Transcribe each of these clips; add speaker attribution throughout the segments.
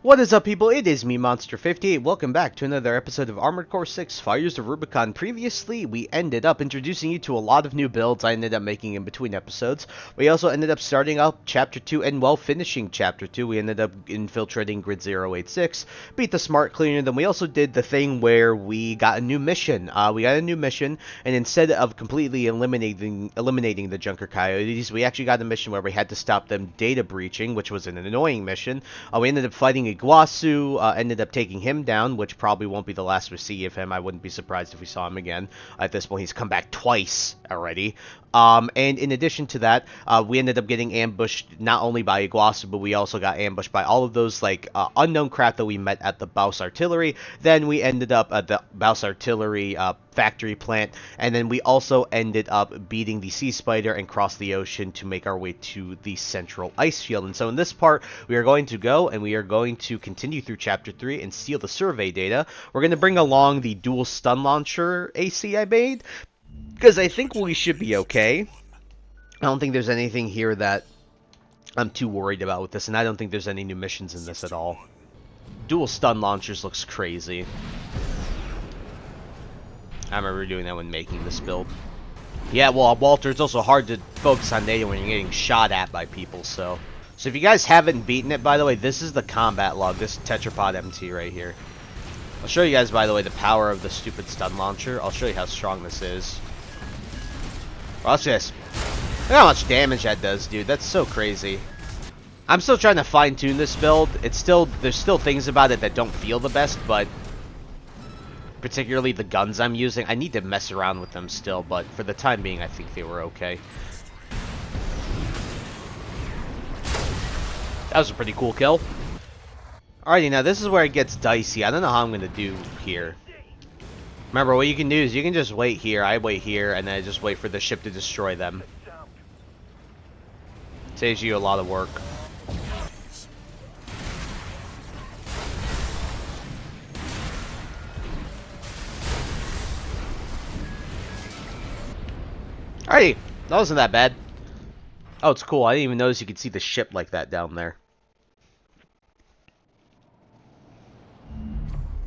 Speaker 1: What is up, people? It is me, Monster58. Welcome back to another episode of Armored Core 6 Fires of Rubicon. Previously, we ended up introducing you to a lot of new builds I ended up making in between episodes. We also ended up starting up Chapter 2 and, well, finishing Chapter 2. We ended up infiltrating Grid 086, beat the Smart Cleaner, then we also did the thing where we got a new mission. And instead of completely eliminating the Junker Coyotes, we actually got a mission where we had to stop them data breaching, which was an annoying mission. We ended up fighting Iguazu, ended up taking him down, which probably won't be the last we see of him. I wouldn't be surprised if we saw him again. At this point, he's come back twice already. And in addition to that, we ended up getting ambushed not only by Iguazu, but we also got ambushed by all of those unknown crap that we met at the Baus Artillery. Then we ended up at the Baus Artillery factory plant, and then we also ended up beating the Sea Spider and crossed the ocean to make our way to the central ice field. And so in this part, we are going to go and we are going to continue through Chapter 3 and steal the survey data. We're going to bring along the dual stun launcher AC I made, because I think we should be okay. I don't think there's anything here that I'm too worried about with this, and I don't think there's any new missions in this at all. Dual stun launchers looks crazy. I remember doing that when making this build. Yeah, well, Walter, it's also hard to focus on data when you're getting shot at by people, so... So if you guys haven't beaten it, by the way, this is the combat log, this Tetrapod MT right here. I'll show you guys, by the way, the power of the stupid stun launcher. I'll show you how strong this is. Watch this. Look how much damage that does, dude. That's so crazy. I'm still trying to fine-tune this build. There's still things about it that don't feel the best, but... particularly the guns I'm using, I need to mess around with them still, but for the time being, I think they were okay. That was a pretty cool kill. Alrighty, now this is where it gets dicey. I don't know how I'm going to do here. Remember, what you can do is you can just wait here. I wait here, and then I just wait for the ship to destroy them. Saves you a lot of work. Alrighty, that wasn't that bad. Oh, it's cool. I didn't even notice you could see the ship like that down there.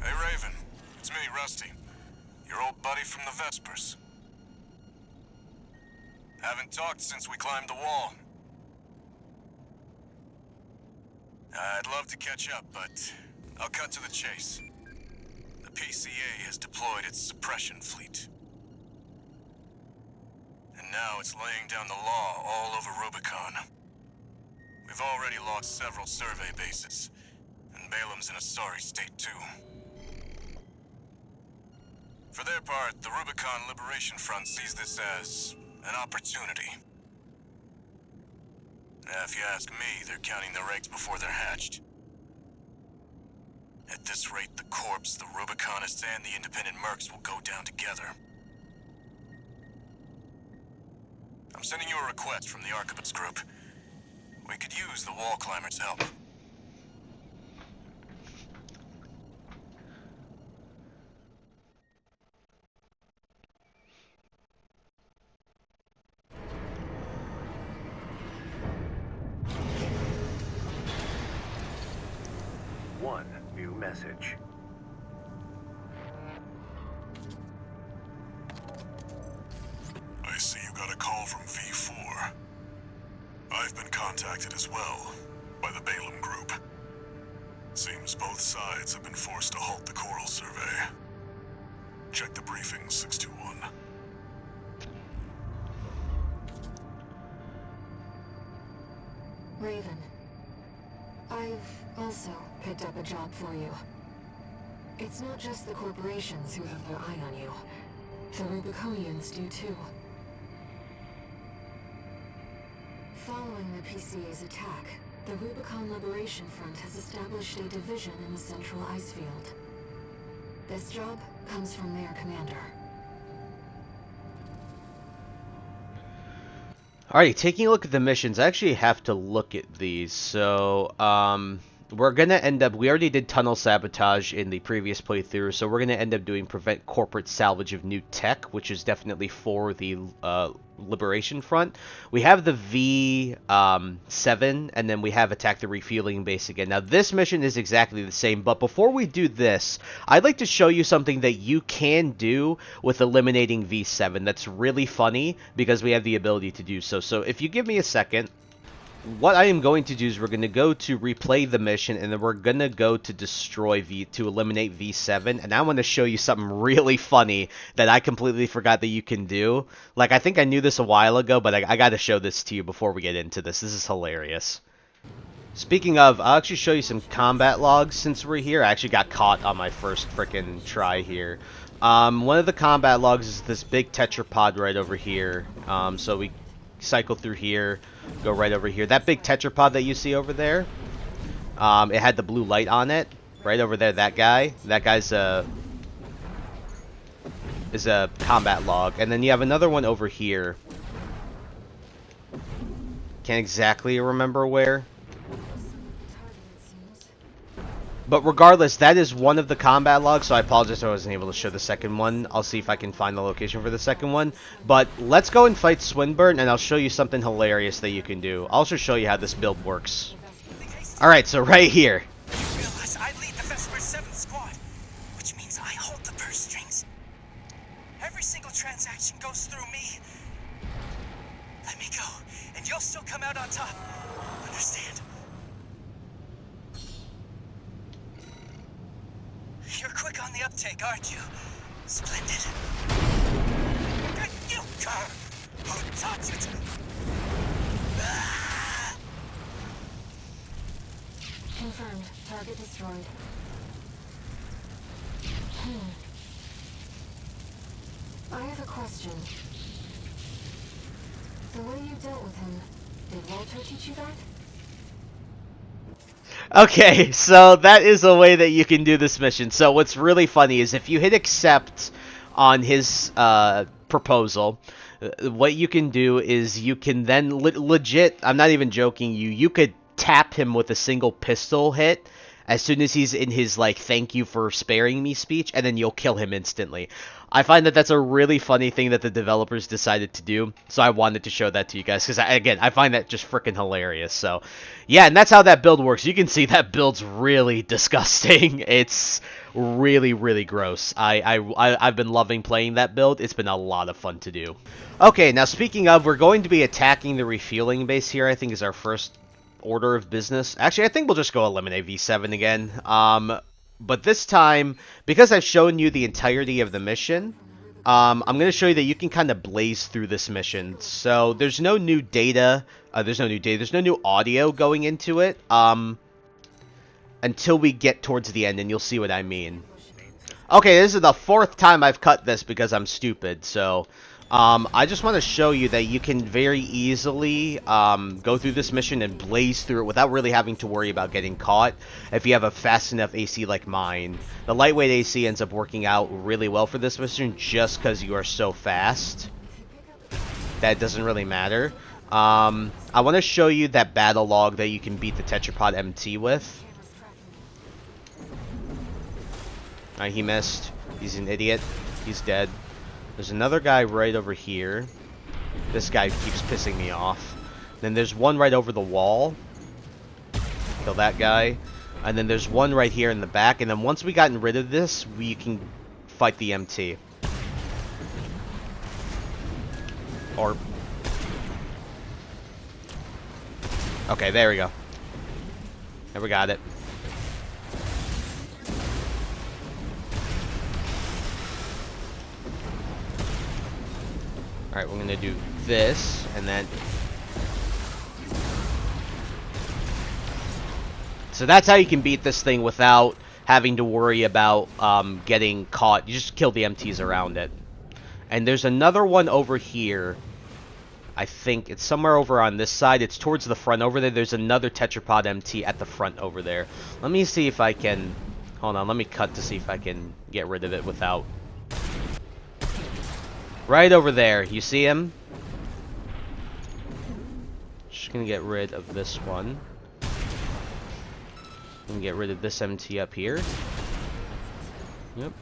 Speaker 2: Hey, Raven. It's me, Rusty. Your old buddy from the Vespers. Haven't talked since we climbed the wall. I'd love to catch up, but I'll cut to the chase. The PCA has deployed its suppression fleet. And now it's laying down the law all over Rubicon. We've already lost several survey bases, and Balam's in a sorry state too. For their part, the Rubicon Liberation Front sees this as an opportunity. If you ask me, they're counting their eggs before they're hatched. At this rate, the Corps, the Rubiconists, and the independent mercs will go down together. I'm sending you a request from the Archibald's group. We could use the wall climbers' help.
Speaker 3: One new message.
Speaker 2: I see you got a call from V4. I've been contacted as well, by the Balam group. Seems both sides have been forced to halt the coral survey. Check the briefing, 621.
Speaker 4: Raven, I've also picked up a job for you. It's not just the corporations who have their eye on you. The Rubiconians do too. Following the PCA's attack, the Rubicon Liberation Front has established a division in the central ice field. This job comes from their commander.
Speaker 1: Alrighty, taking a look at the missions, I actually have to look at these. So, we're gonna end up, we already did tunnel sabotage in the previous playthrough, so we're gonna end up doing prevent corporate salvage of new tech, which is definitely for the Liberation Front. We have the V7, and then we have attack the refueling base again. Now this mission is exactly the same, but before we do this, I'd like to show you something that you can do with eliminating V7 that's really funny, because we have the ability to do so. So if you give me a second, what I am going to do is we're going to go to replay the mission, and then we're going to go to destroy to eliminate V7, and I want to show you something really funny that I completely forgot that you can do. Like, I think I knew this a while ago, but I got to show this to you before we get into this. This is hilarious. Speaking of, I'll actually show you some combat logs since we're here. I actually got caught on my first frickin' try here. One of the combat logs is this big tetrapod right over here. So we cycle through here, go right over here. That big tetrapod that you see over there, it had the blue light on it. Right over there, that guy's is a combat log. And then you have another one over here. Can't exactly remember where. But regardless, that is one of the combat logs, so I apologize I wasn't able to show the second one. I'll see if I can find the location for the second one. But let's go and fight Swinburne, and I'll show you something hilarious that you can do. I'll also show you how this build works. Alright, so right here.
Speaker 5: You realize I lead the Vesper 7th squad, which means I hold the purse strings. Every single transaction goes through me. Let me go, and you'll still come out on top. Understand? You're quick on the uptake, aren't you? Splendid. You cur! Who taught you to... Ah!
Speaker 4: Confirmed. Target destroyed. I have a question. The way you dealt with him, did Walter teach you that?
Speaker 1: Okay, so that is a way that you can do this mission. So what's really funny is if you hit accept on his proposal, what you can do is you can then legit, I'm not even joking you could tap him with a single pistol hit as soon as he's in his, like, thank you for sparing me speech, and then you'll kill him instantly. I find that that's a really funny thing that the developers decided to do, so I wanted to show that to you guys, because, again, I find that just freaking hilarious. So, yeah, and that's how that build works. You can see that build's really disgusting. It's really, really gross. I've been loving playing that build. It's been a lot of fun to do. Okay, now speaking of, we're going to be attacking the refueling base here, I think is our first order of business. Actually, I think we'll just go eliminate V7 again. But this time, because I've shown you the entirety of the mission, I'm going to show you that you can kind of blaze through this mission. So there's no new data. There's no new audio going into it until we get towards the end, and you'll see what I mean. Okay, this is the 4th time I've cut this because I'm stupid. So I just want to show you that you can very easily go through this mission and blaze through it without really having to worry about getting caught if you have a fast enough AC like mine. The lightweight AC ends up working out really well for this mission just because you are so fast. That doesn't really matter. I want to show you that battle log that you can beat the Tetrapod MT with. Alright, he missed. He's an idiot. He's dead. There's another guy right over here. This guy keeps pissing me off. Then there's one right over the wall. Kill that guy. And then there's one right here in the back. And then once we gotten rid of this, we can fight the MT. Or... okay, there we go. There we got it. Alright, we're going to do this, and then... so that's how you can beat this thing without having to worry about getting caught. You just kill the MTs around it. And there's another one over here. I think it's somewhere over on this side. It's towards the front over there. There's another Tetrapod MT at the front over there. Let me see if I can... hold on, let me cut to see if I can get rid of it without... right over there. You see him? Just gonna get rid of this one. And get rid of this MT up here. Yep.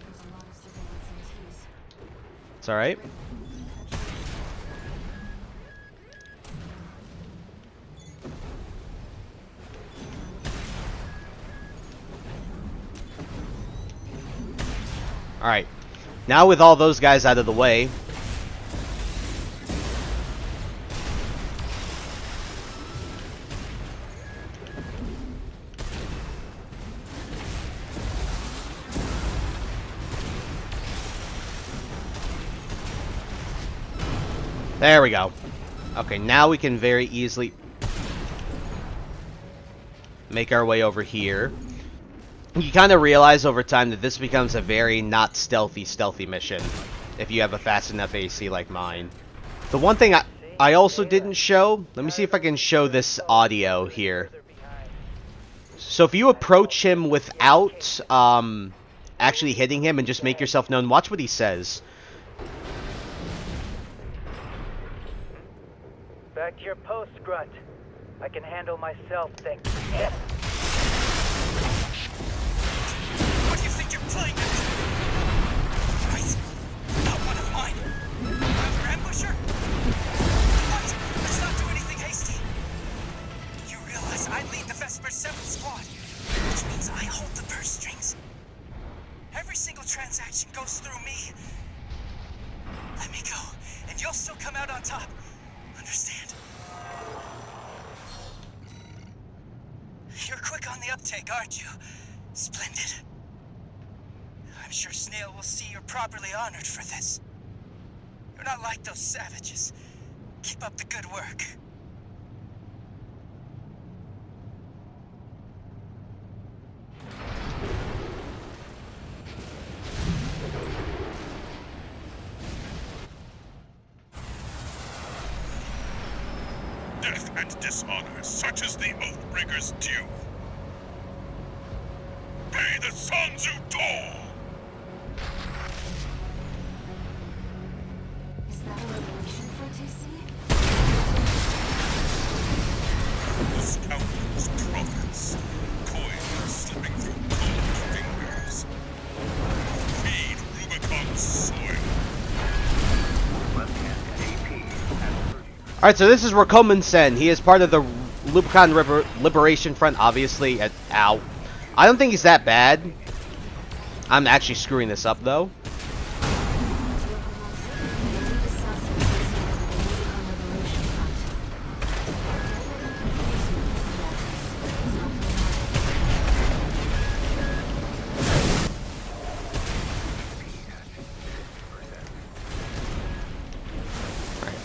Speaker 1: It's alright. Alright. Now with all those guys out of the way, there we go. Okay, now we can very easily make our way over here. You kind of realize over time that this becomes a very not stealthy mission if you have a fast enough AC like mine. The one thing I also didn't show, let me see if I can show this audio here. So if you approach him without actually hitting him and just make yourself known, watch what he says.
Speaker 6: Back to your post, Grunt. I can handle myself, thank you.
Speaker 5: What do you think you're playing at? Wait, not one of mine. Another ambusher? What? Let's not do anything hasty. You realize I lead the Vesper 7 squad, which means I hold the purse strings. Every single transaction goes through me. Let me go, and you'll still come out on top. Understand? You're quick on the uptake, aren't you? Splendid. I'm sure Snail will see you're properly honored for this. You're not like those savages. Keep up the good work.
Speaker 2: Death and dishonor, such as the Oathbreaker's due. Pay the Sanzu toll!
Speaker 4: Is that a revolution for TC?
Speaker 2: The scoundrel's prophets, coins slipping through cold fingers. Feed Rubicon's soil.
Speaker 3: Left-hand AP at 30.
Speaker 1: Alright, so this is Rakomen-sen. He is part of the Rubicon Liberation Front, obviously. Ow. I don't think he's that bad. I'm actually screwing this up, though.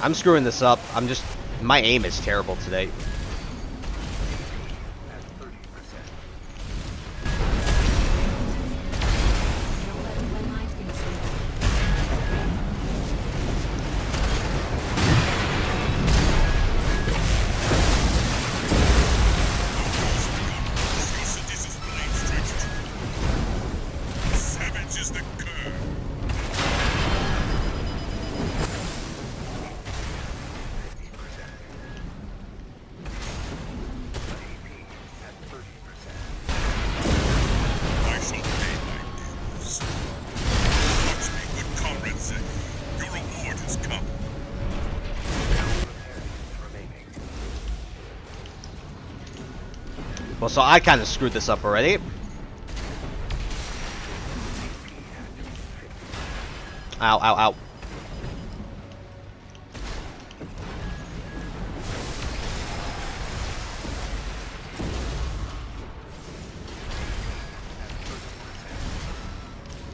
Speaker 1: I'm screwing this up. My aim is terrible today.
Speaker 2: Savage is the curve. I shall pay my dues. Watch me, good comrade say. Your reward has come.
Speaker 3: Remaining.
Speaker 1: Well, so I kind of screwed this up already. Ow, ow, ow.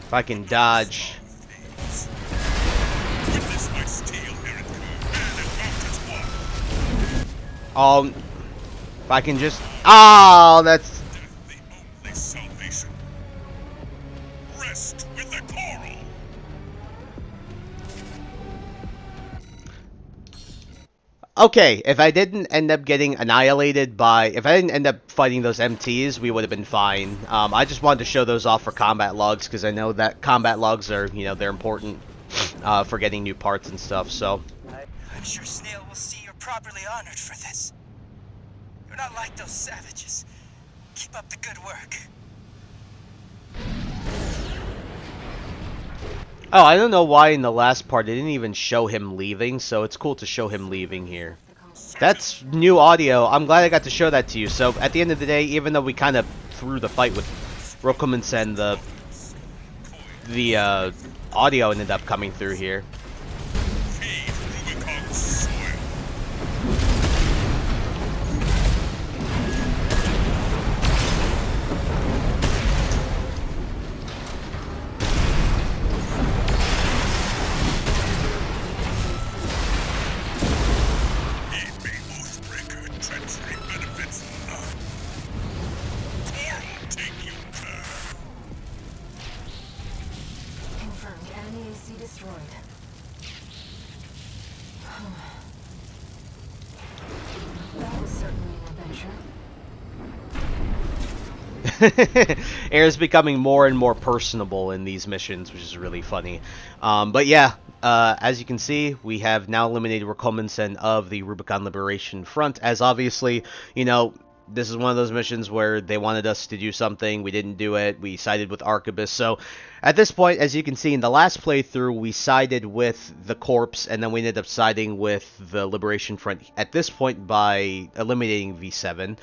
Speaker 1: If I can dodge.
Speaker 2: With this my steel errant curve, and advantage one.
Speaker 1: If I can just. Oh, that's.
Speaker 2: Death the only salvation. Rest with the coral.
Speaker 1: Okay, if I didn't end up getting annihilated by... If I didn't end up fighting those MTs, we would have been fine. I just wanted to show those off for combat logs, because I know that combat logs are, they're important for getting new parts and stuff, so...
Speaker 5: I'm sure Snail will see you're properly honored for this. You're not like those savages. Keep up the good work.
Speaker 1: Oh, I don't know why in the last part it didn't even show him leaving, so it's cool to show him leaving here. That's new audio. I'm glad I got to show that to you. So at the end of the day, even though we kind of threw the fight with Rokumensen, the audio ended up coming through here.
Speaker 2: Feed Rubicon soil. Need me, Oathbreaker. Treachery benefits none. I'll take you there.
Speaker 4: Confirmed. Enemy AC destroyed. That was certainly an adventure.
Speaker 1: Air is becoming more and more personable in these missions, which is really funny. But yeah, as you can see, we have now eliminated Rokumensen of the Rubicon Liberation Front, as obviously, you know, this is one of those missions where they wanted us to do something, we didn't do it, we sided with Arquebus. So at this point, as you can see in the last playthrough, we sided with the corpse, and then we ended up siding with the Liberation Front at this point by eliminating V7.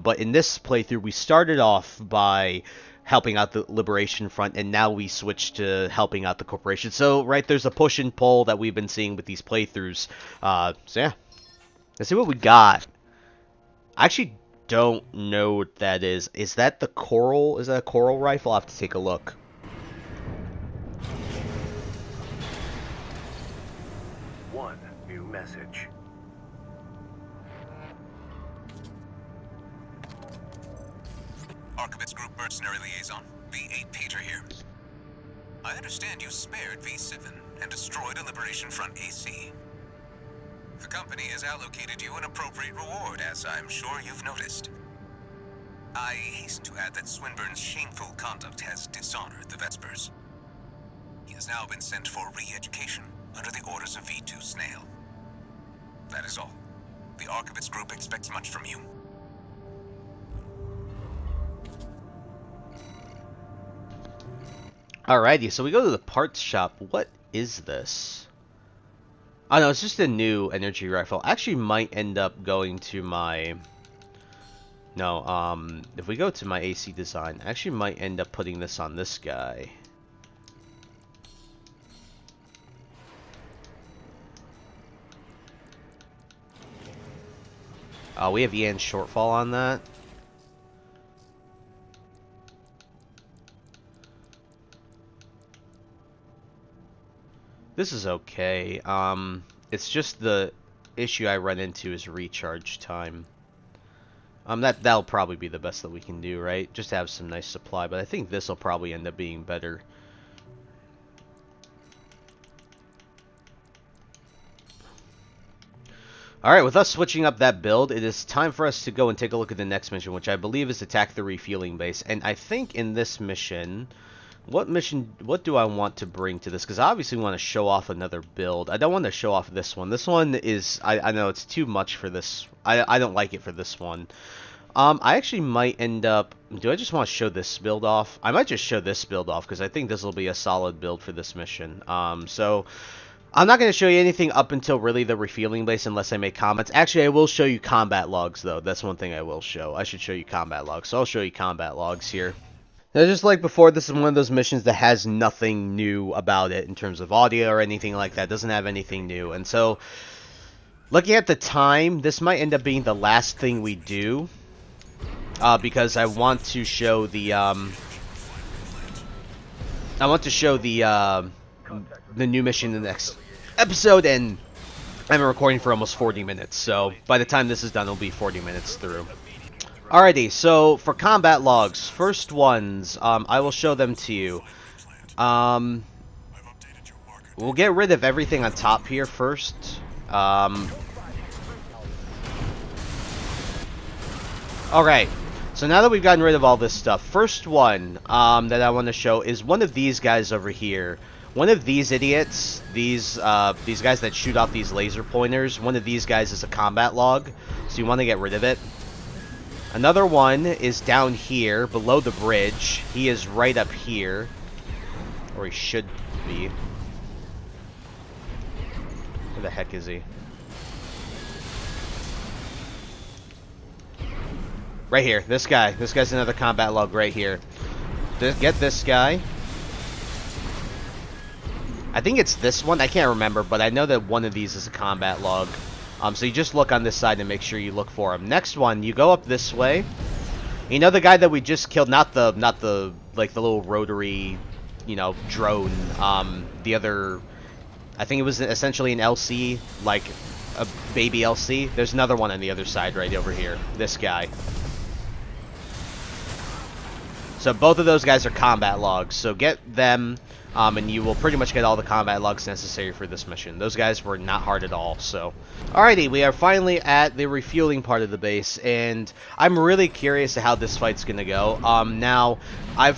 Speaker 1: But in this playthrough, we started off by helping out the Liberation Front, and now we switch to helping out the Corporation. So, right, there's a push and pull that we've been seeing with these playthroughs. So yeah, let's see what we got. I actually don't know what that is. Is that the coral? Is that a coral rifle? I'll have to take a look.
Speaker 3: One new message.
Speaker 5: Arquebus Group Mercenary Liaison, V8 Peter here. I understand you spared V7 and destroyed a Liberation Front AC. The company has allocated you an appropriate reward, as I'm sure you've noticed. I hasten to add that Swinburne's shameful conduct has dishonored the Vespers. He has now been sent for re-education under the orders of V2 Snail. That is all. The Arquebus Group expects much from you.
Speaker 1: Alrighty, so we go to the parts shop. What is this? Oh no, it's just a new energy rifle. I actually might end up going to my... No, if we go to my AC design, I actually might end up putting this on this guy. We have Ian's shortfall on that. This is okay. It's just the issue I run into is recharge time. That'll probably be the best that we can do, right? Just to have some nice supply, but I think this will probably end up being better. Alright, with us switching up that build, it is time for us to go and take a look at the next mission, which I believe is attack the refueling base. And I think in this mission... What do I want to bring to this? Because I obviously want to show off another build. I don't want to show off this one. This one is... I know it's too much for this. I don't like it for this one. I actually might end up... Do I just want to show this build off? I might just show this build off, because I think this will be a solid build for this mission. So... I'm not going to show you anything up until really the refueling base unless I make comments. Actually, I will show you combat logs, though. That's one thing I will show. I should show you combat logs. So I'll show you combat logs here. Now, just like before, this is one of those missions that has nothing new about it in terms of audio or anything like that. It doesn't have anything new. And so, looking at the time, this might end up being the last thing we do. Because I want to show the, the new mission in the next episode, and I'm recording for almost 40 minutes, so by the time this is done, it'll be 40 minutes through. Alrighty, so for combat logs, first ones, I will show them to you. We'll get rid of everything on top here first. Alright, so now that we've gotten rid of all this stuff, first one that I want to show is one of these guys over here. One of these idiots, these guys that shoot off these laser pointers, one of these guys is a combat log, so you want to get rid of it. Another one is down here, below the bridge. He is right up here. Or he should be. Where the heck is he? Right here. This guy. This guy's another combat log right here. Get this guy. I think it's this one. I can't remember, but I know that one of these is a combat log. So you just look on this side and make sure you look for him. Next one, you go up this way. You know the guy that we just killed, not the like the little rotary, you know, drone. The other, I think it was essentially an LC, like a baby LC. There's another one on the other side right over here. This guy. So both of those guys are combat logs. So get them. And you will pretty much get all the combat logs necessary for this mission. Those guys were not hard at all, so. Alrighty, we are finally at the refueling part of the base, and I'm really curious to how this fight's gonna go. Now, I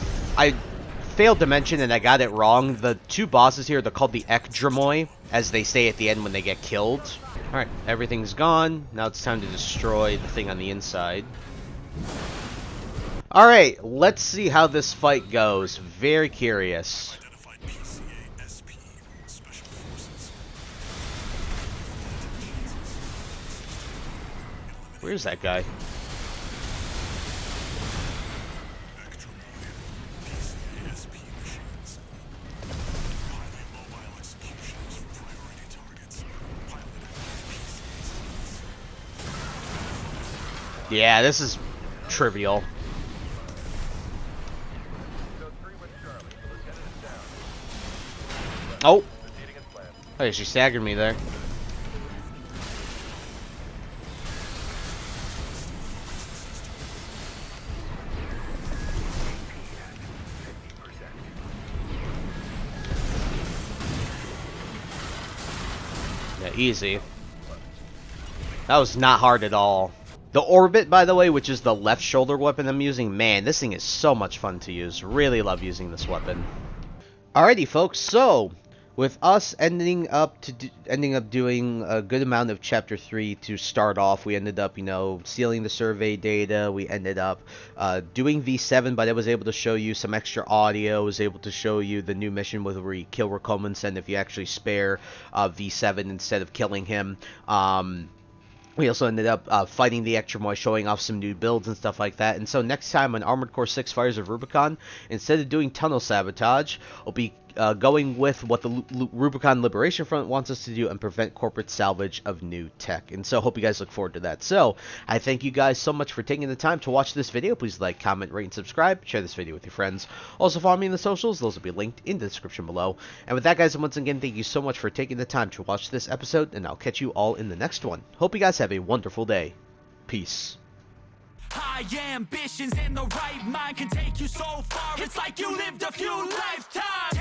Speaker 1: failed to mention, and I got it wrong, the two bosses here, they're called the Ekdramoi, as they say at the end when they get killed. Alright, everything's gone. Now it's time to destroy the thing on the inside. Alright, let's see how this fight goes. Very curious. Where's that guy? Yeah, this is trivial. Oh! Hey, she staggered me there. Yeah, easy. That was not hard at all. The Orbit, by the way, which is the left shoulder weapon I'm using, man, this thing is so much fun to use. Really love using this weapon. Alrighty, folks, so with us ending up doing a good amount of Chapter 3 to start off, we ended up, you know, sealing the survey data. We ended up doing V7, but I was able to show you some extra audio. Was able to show you the new mission where you kill Rubicon, and if you actually spare V7 instead of killing him. We also ended up fighting the Ekdramoi, showing off some new builds and stuff like that. And so next time on Armored Core 6 Fires of Rubicon, instead of doing tunnel sabotage, we'll be going with what the Rubicon Liberation Front wants us to do and prevent corporate salvage of new tech. And so hope you guys look forward to that. So I thank you guys so much for taking the time to watch this video. Please like, comment, rate, and subscribe. Share this video with your friends. Also follow me in the socials. Those will be linked in the description below. And with that, guys, once again, thank you so much for taking the time to watch this episode, and I'll catch you all in the next one. Hope you guys have a wonderful day. Peace.
Speaker 7: High ambitions and the right mind can take you so far. It's like you lived a few lifetimes.